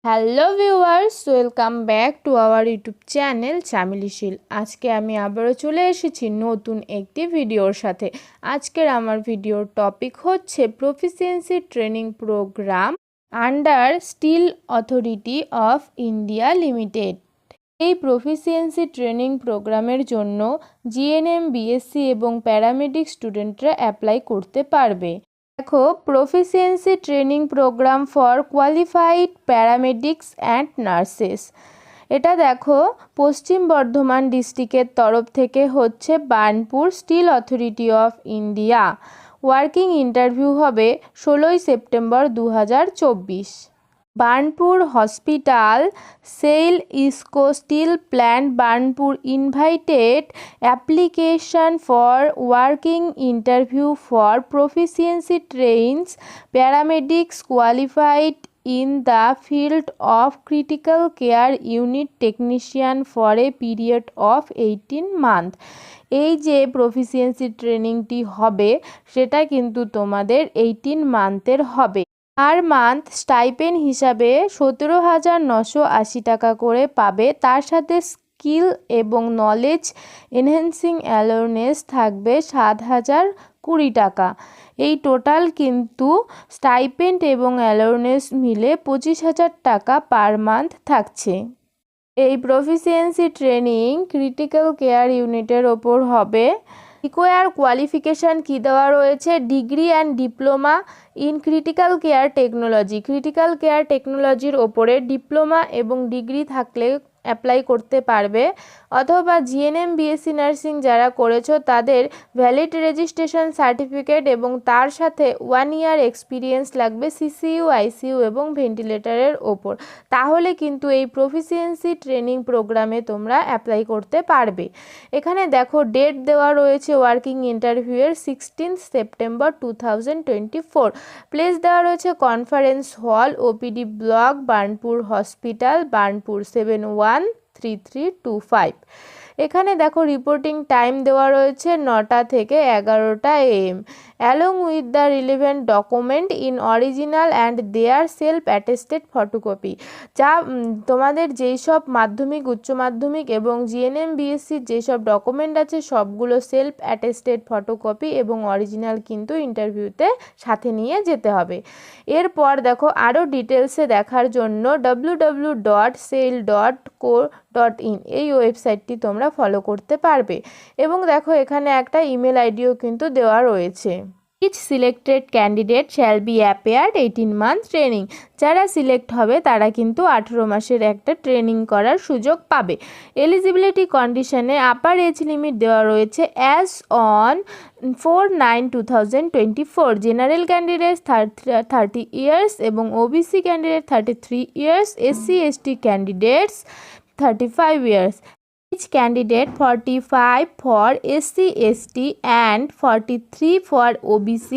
Hello viewers, welcome back to our YouTube channel Chamelishil. আজকে আমি আবারও চলে এসেছি নতুন একটি ভিডিওর সাথে। আজকের আমার ভিডিওর টপিক হচ্ছে proficiency training program under Steel Authority of India Limited. এই প্রফিসিয়েন্সি ট্রেনিং প্রোগ্রামের জন্য জিএনএম, বিএসসি এবং প্যারামেডিক স্টুডেন্টরা অ্যাপ্লাই করতে পারবে। দেখো, proficiency training program for qualified paramedics and nurses. এটা দেখো পশ্চিম বর্ধমান ডিস্ট্রিক্টের তরফ থেকে হচ্ছে Burnpur Steel Authority of India. Working interview হবে 16ই September 2024। Burnpur hospital, SAIL IISCO steel plant Burnpur invited application for working interview for proficiency trainees paramedics qualified in the field of critical care unit technician for a period of 18 month. এই যে proficiency ট্রেনিংটি হবে সেটা কিন্তু তোমাদের 18 মান্থের হবে। Per month stipend হিসাবে 17,980 টাকা করে পাবে। তার সাথে স্কিল এবং নলেজ এনহ্যান্সিং অ্যাওয়ারনেস থাকবে 7,020 টাকা। এই টোটাল কিন্তু স্টাইপেন্ড এবং অ্যাওয়ারনেস মিলে 25,000 টাকা পার মান্থ থাকছে। এই প্রফিসিয়েন্সি ট্রেনিং ক্রিটিক্যাল কেয়ার ইউনিটের ওপর হবে। রিকোয়ার কোয়ালিফিকেশান কী দেওয়া রয়েছে? Degree and diploma in critical care technology. Critical care টেকনোলজির ওপরে ডিপ্লোমা এবং ডিগ্রি থাকলে অ্যাপ্লাই করতে পারবে, অথবা জিএনএম, বিএসসি নার্সিং যারা করেছো তাদের ভ্যালিড রেজিস্ট্রেশন সার্টিফিকেট এবং তার সাথে 1 ইয়ার এক্সপিরিয়েন্স লাগবে সিসিইউ, আইসিইউ এবং ভেন্টিলেটরের ওপর। তাহলে কিন্তু এই প্রফিসিয়েন্সি ট্রেনিং প্রোগ্রামে তোমরা অ্যাপ্লাই করতে পারবে। এখানে দেখো ডেট দেওয়া রয়েছে ওয়ার্কিং ইন্টারভিউয়ের 16 সেপ্টেম্বর 2024। প্লেস দেওয়া রয়েছে conference hall, OPD block, Burnpur hospital, Burnpur 713325। এখানে দেখো রিপোর্টিং টাইম দেওয়া রয়েছে 9টা থেকে 11টা AM, along with the relevant document in original and their self attested photocopy. যা তোমাদের যেই সব মাধ্যমিক, উচ্চ মাধ্যমিক এবং জিএনএম, বিএসসির যেসব ডকুমেন্ট আছে সবগুলো সেলফ অ্যাটেস্টেড ফটোকপি এবং অরিজিনাল কিন্তু ইন্টারভিউতে সাথে নিয়ে যেতে হবে। এরপর দেখো আরও ডিটেলসে দেখার জন্য www.sel.co.in এই ওয়েবসাইটটি তোমরা ফলো করতে পারবে। এবং দেখো এখানে একটা ইমেল আইডিও কিন্তু দেওয়া রয়েছে। Each selected candidate shall be appeared 18-month training। যারা সিলেক্ট হবে তারা কিন্তু 18 মাসের একটা ট্রেনিং করার সুযোগ পাবে। এলিজিবিলিটি কন্ডিশনে আপার এজ লিমিট দেওয়া রয়েছে as on 4/9/2024। General candidates 30 years এবং OBC candidate 33 years, SC ST candidates 35 years. Each candidate 45 for SC ST and 43 for OBC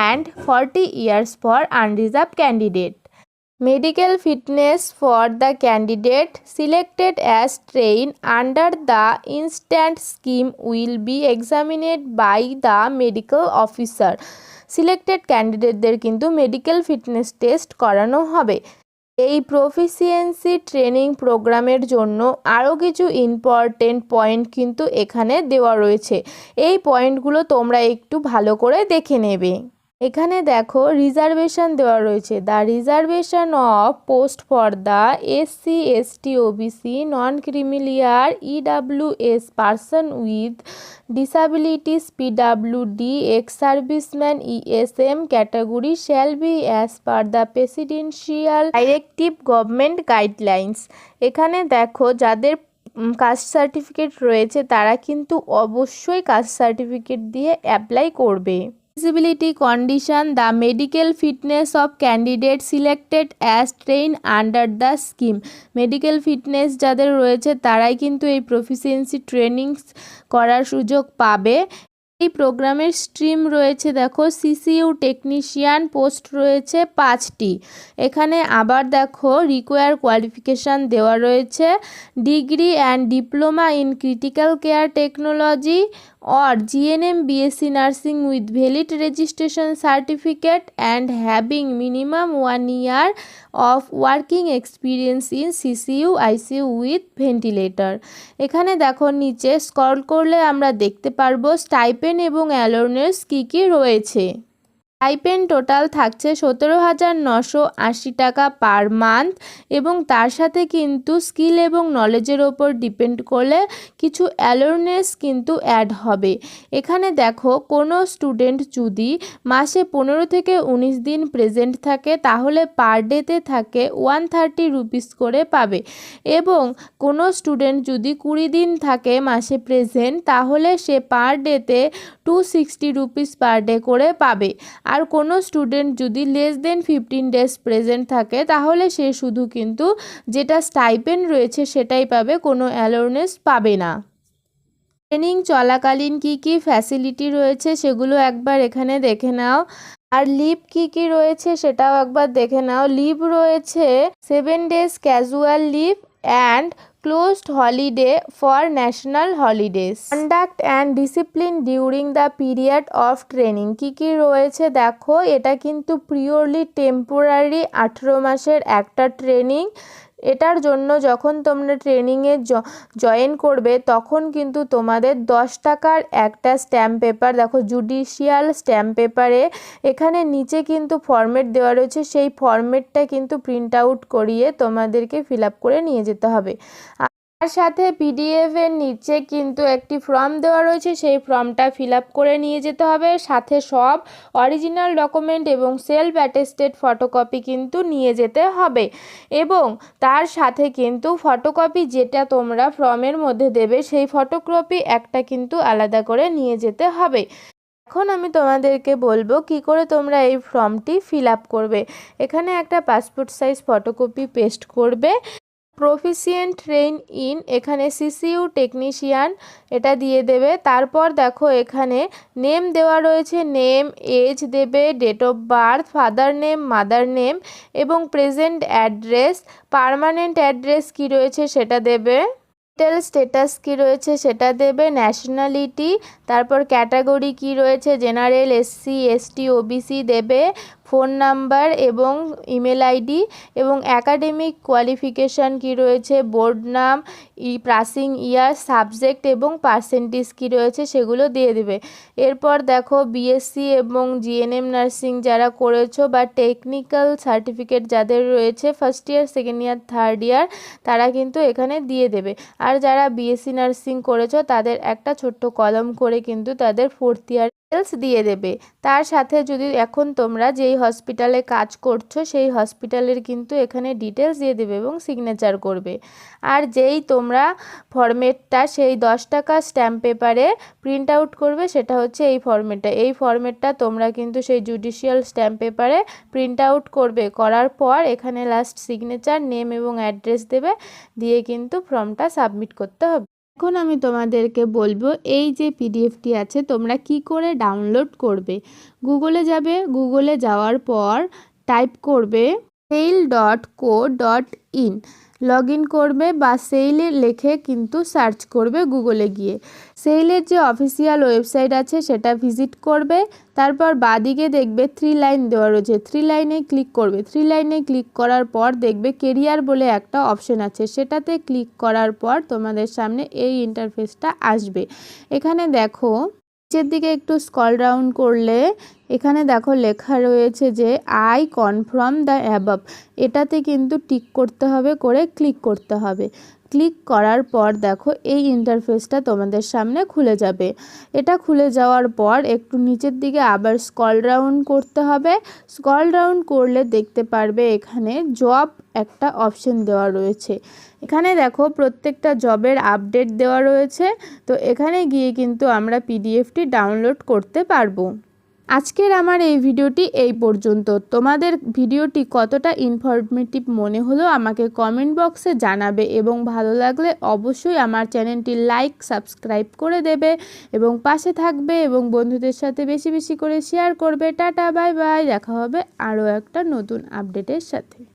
and 40 years for unreserved candidate. Medical fitness for the candidate selected as trained under the instant scheme will be examined by the medical officer. Selected ক্যান্ডিডেটদের কিন্তু medical fitness test করানো হবে। এই proficiency training প্রোগ্রামের জন্য আরও কিছু important point কিন্তু এখানে দেওয়া রয়েছে। এই পয়েন্টগুলো তোমরা একটু ভালো করে দেখে নেবে। এখানে দেখো রিজার্ভেশন দেওয়া রয়েছে। The reservation of post for the SC ST OBC non creamy layer EWS person with disabilities PWD ex serviceman ESM category shall be as per the presidential directive government guidelines. এখানে দেখো যাদের কাস্ট সার্টিফিকেট রয়েছে তারা কিন্তু অবশ্যই caste certificate দিয়ে apply করবে। Eligibility condition: the medical fitness of candidate selected as trained under the scheme। Medical fitness যাদের রয়েছে তারাই কিন্তু এই প্রফিসিয়েন্সি ট্রেনিং করার সুযোগ পাবে। এই প্রোগ্রামের স্ট্রিম রয়েছে দেখো সিসিইউ টেকনিশিয়ান পোস্ট রয়েছে 5টি। এখানে আবার দেখো রিকোয়ার কোয়ালিফিকেশান দেওয়া রয়েছে degree and diploma in critical care technology or GNM BSc Nursing with valid registration certificate and having minimum 1 year of working experience in CCU ICU with ventilator। এখানে দেখো নিচে স্ক্রল করলে আমরা দেখতে পারবো স্টাইপেন্ড এবং অ্যালোনেস কী কী রয়েছে। স্টাইপেন্ড টোটাল থাকছে 17,980 টাকা পার মান্থ এবং তার সাথে কিন্তু স্কিল এবং নলেজের ওপর ডিপেন্ড করলে কিছু অ্যালোনেস কিন্তু অ্যাড হবে। এখানে দেখো কোনো স্টুডেন্ট যদি মাসে 15 থেকে 19 দিন প্রেজেন্ট থাকে তাহলে পার ডেতে থাকে 130 রুপিস করে পাবে এবং কোনো স্টুডেন্ট যদি 20 দিন থাকে মাসে প্রেজেন্ট তাহলে সে পার ডেতে 260 রুপিস পার ডে করে পাবে। আর কোনো স্টুডেন্ট যদি লেস দেন 15 ডেজ প্রেজেন্ট থাকে তাহলে সে শুধু কিন্তু যেটা স্টাইপেন্ড রয়েছে সেটাই পাবে, কোনো অ্যালোনেস পাবে না। ট্রেনিং চলাকালীন কি কি ফ্যাসিলিটি রয়েছে সেগুলো একবার এখানে দেখে নাও। আর লিভ কি কি রয়েছে সেটাও একবার দেখে নাও। লিভ রয়েছে 7 days casual leave and closed holiday for national holidays। conduct and discipline during the period of training কি কি রয়েছে দেখো, এটা কিন্তু পিওরলি টেম্পোরারি 18 মাসের একটা ট্রেনিং। এটার জন্য যখন তোমরা ট্রেনিংয়ে জয়েন করবে তখন কিন্তু তোমাদের 10 টাকার একটা স্ট্যাম্প পেপার, দেখো জুডিশিয়াল স্ট্যাম্প পেপারে এখানে নিচে কিন্তু ফরম্যাট দেওয়া রয়েছে, সেই ফরম্যাটটা কিন্তু প্রিন্ট আউট করিয়ে তোমাদেরকে ফিল আপ করে নিয়ে যেতে হবে। তার সাথে পিডিএফ এর নিচে কিন্তু একটি ফর্ম দেওয়া রয়েছে, সেই ফর্মটা ফিল আপ করে নিয়ে যেতে হবে। সাথে সব অরিজিনাল ডকুমেন্ট এবং সেলফ অ্যাটেস্টেড ফটোকপি কিন্তু নিয়ে যেতে হবে এবং তার সাথে কিন্তু ফটোকপি যেটা তোমরা ফর্মের মধ্যে দেবে সেই ফটোকপি একটা কিন্তু আলাদা করে নিয়ে যেতে হবে। এখন আমি তোমাদেরকে বলবো কি করে তোমরা এই ফর্মটি ফিল আপ করবে। এখানে একটা পাসপোর্ট সাইজ ফটোকপি পেস্ট করবে। প্রফিসিয়েন্ট ট্রেন ইন এখানে সিসিইউ টেকনিশিয়ান এটা দিয়ে দেবে। তারপর দেখো এখানে নেম দেওয়া রয়েছে, নেম এজ দেবে, date of birth, father name, mother name এবং প্রেজেন্ট অ্যাড্রেস, পার্মানেন্ট অ্যাড্রেস কি রয়েছে সেটা দেবে, মেরিটাল স্ট্যাটাস কি রয়েছে সেটা দেবে, ন্যাশনালিটি, তারপর ক্যাটাগরি কি রয়েছে জেনারেল, এসসি, এসটি, ওবিসি দেবে, ফোন নাম্বার এবং ইমেল আইডি এবং একাডেমিক কোয়ালিফিকেশান কি রয়েছে, বোর্ড নাম, পাসিং ইয়ার, সাবজেক্ট এবং পার্সেন্টেজ কি রয়েছে সেগুলো দিয়ে দেবে। এরপর দেখো বিএসসি এবং জিএনএম নার্সিং যারা করেছো বা টেকনিক্যাল সার্টিফিকেট যাদের রয়েছে first year, second year, third year তারা কিন্তু এখানে দিয়ে দেবে। আর যারা বিএসসি নার্সিং করেছো তাদের একটা ছোট্ট কলম করে কিন্তু তাদের ফোর্থ ইয়ার ডিটেলস দিয়ে দেবে। তার সাথে যদি এখন তোমরা যেই হসপিটালে কাজ করছো সেই হসপিটালের কিন্তু এখানে ডিটেলস দিয়ে দেবে এবং সিগনেচার করবে। আর যেই তোমরা ফরম্যাটটা সেই 10 টাকা স্ট্যাম্প পেপারে প্রিন্ট আউট করবে সেটা হচ্ছে এই ফরম্যাটটা। এই ফরম্যাটটা তোমরা কিন্তু সেই জুডিশিয়াল স্ট্যাম্প পেপারে প্রিন্ট আউট করবে, করার পর এখানে লাস্ট সিগনেচার, নেম এবং অ্যাড্রেস দেবে, দিয়ে কিন্তু ফর্মটা সাবমিট করতে হবে। এখন আমি তোমাদেরকে বলবো এই যে পিডিএফটি আছে তোমরা কি করে ডাউনলোড করবে। গুগলে যাবে, গুগলে যাওয়ার পর টাইপ করবে sail.co.in, লগ ইন করবে বা সেইলে লিখে কিন্তু সার্চ করবে গুগলে গিয়ে। সেইলের যে অফিসিয়াল ওয়েবসাইট আছে সেটা ভিজিট করবে। তারপর বাদিকে দেখবে 3 লাইন দেওয়া রয়েছে, 3 লাইনে ক্লিক করবে। 3 লাইনে ক্লিক করার পর দেখবে কেরিয়ার বলে একটা অপশন আছে, সেটাতে ক্লিক করার পর তোমাদের সামনে এই ইন্টারফেসটা আসবে। এখানে দেখো নিচের দিকে একটু স্ক্রল ডাউন করলে এখানে দেখো লেখা রয়েছে যে আই কনফার্ম দ্য অ্যাবাভ, এটাতে কিন্তু টিক করতে হবে, করে ক্লিক করতে হবে। ক্লিক করার পর দেখো এই ইন্টারফেসটা তোমাদের সামনে খুলে যাবে। এটা খুলে যাওয়ার পর একটু নিচের দিকে আবার স্ক্রল ডাউন করতে হবে। স্ক্রল ডাউন করলে দেখতে পারবে এখানে জব একটা অপশন দেওয়া রয়েছে। এখানে দেখো প্রত্যেকটা জবের আপডেট দেওয়া রয়েছে, তো এখানে গিয়ে কিন্তু আমরা পিডিএফটি ডাউনলোড করতে পারবো। আজকের আমার এই ভিডিওটি এই পর্যন্ত। তোমাদের ভিডিওটি কতটা ইনফরমেটিভ মনে হলো আমাকে কমেন্ট বক্সে জানাবে এবং ভালো লাগলে অবশ্যই আমার চ্যানেলটি লাইক সাবস্ক্রাইব করে দেবে এবং পাশে থাকবে এবং বন্ধুদের সাথে বেশি বেশি করে শেয়ার করবে। টাটা বাই বাই, দেখা হবে আরও একটা নতুন আপডেটের সাথে।